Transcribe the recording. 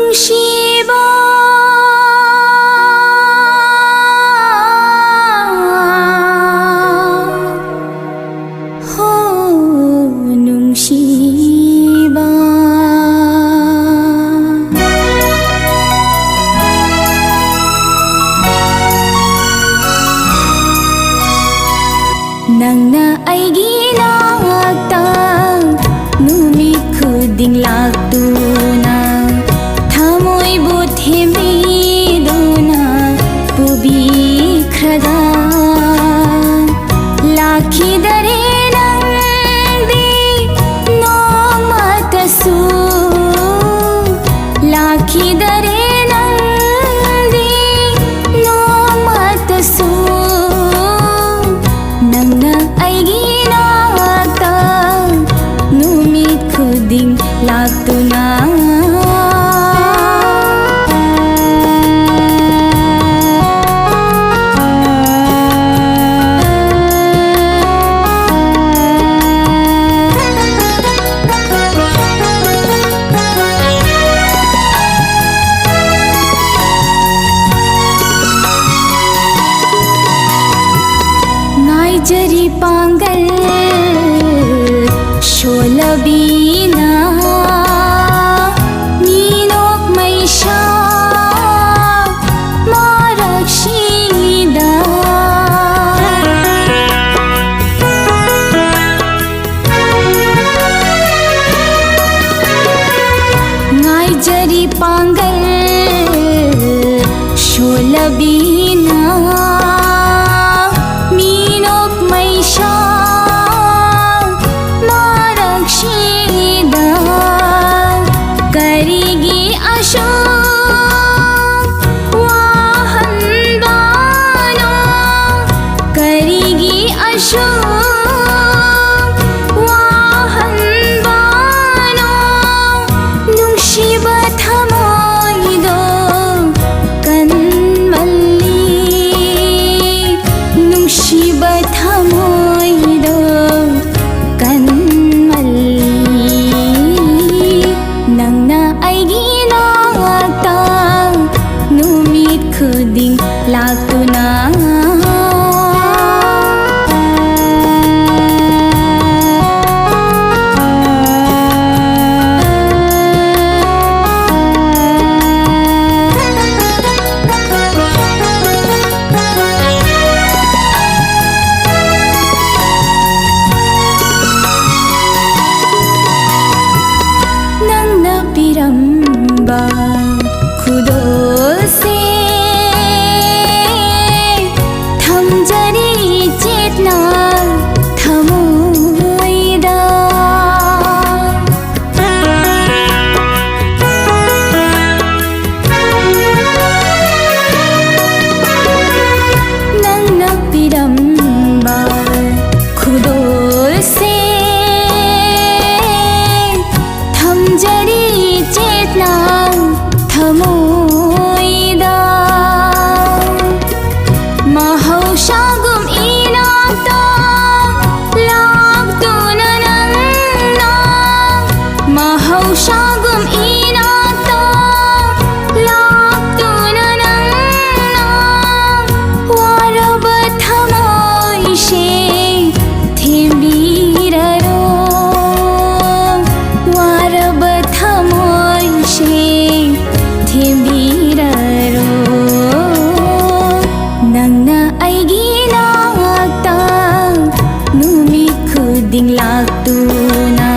ꯅꯨꯡꯁꯤꯕ ꯍꯣ ꯅꯨꯡꯁꯤꯕ ꯅꯪꯅ ꯑꯩꯒꯤ ꯅꯥꯛꯇ ꯅꯨꯃꯤꯠ ꯈꯨꯗꯤꯡ ꯂꯥꯛꯇꯨꯅ ꯊꯃꯣꯏꯕꯨ ꯊꯦꯝꯕꯤꯗꯨꯅ ꯄꯨꯕꯤꯈ꯭ꯔꯒ ꯂꯥꯛꯈꯤꯗꯔꯦ ꯅꯪꯗꯤ ꯅꯣꯡꯃꯇꯁꯨ ꯂꯥꯛꯈꯤꯗꯔꯦ ꯅꯪꯗꯤ ꯅꯣꯡꯃꯇꯁꯨ ꯅꯪꯅ ꯑꯩꯒꯤ ꯅꯥꯛꯇ ꯅꯨꯃꯤꯠ ꯈꯨꯗꯤꯡ ꯂꯥꯛꯇꯨꯅ ꯉꯥꯏꯖꯔꯤ ꯄꯥꯡꯒꯜ ꯁꯣꯜꯂꯕꯤꯅ ꯃꯤꯅꯣꯛ ꯃꯩꯁꯥ ꯃꯔꯛꯁꯤꯗ ꯉꯥꯏꯖꯔꯤ ꯄꯥꯡꯒꯜ ꯁꯣꯜꯂꯕꯤꯅ करेगी अशोक वाहनबानो करेगी अशोक वाहनबानो नुंशिबा थमोइदो कन्मल्ली नुंशिबा थमोइदो नंगना अैगी नाक्ता नुमित खुदिंग लाक्तुना पिरंबा खुदों से थमजरी चेतना थमोइदा नंगना पिरंबा खुदों से थमजरी चेतना थमोइदा महौशागुम इनाक्ता लाक्तुना नंगना महौशागुम इनाक्ता लाक्तुना नंगना वारब थमोइशे थेंबीररो वारब थमोइशे थेंबीररो नंगना अैगी नाक्ता नुमित खुदिंग लाक्तुना